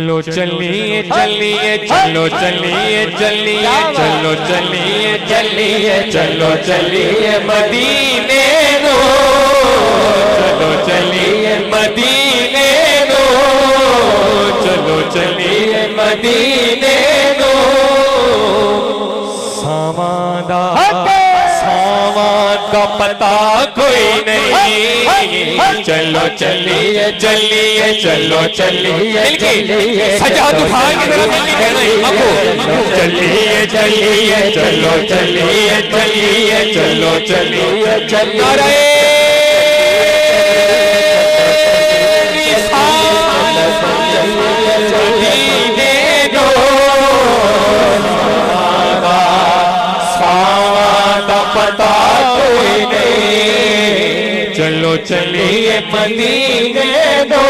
چلو چلیے چلیے چلو چلیے چلیے چلو چلیے چلیے چلو چلیے مدینے دو چلو چلیے مدینے دو چلو چلیے مدینے دو سامان کا پتہ کوئی نہیں چلو چلیے چلیے چلو چلیے سجاد اٹھا کے ذرا ملکی کہنا ہے ابو چلیے چلیے چلو چلیے چلیے چلو چلیے چلیے چلو چلیے مدینے دو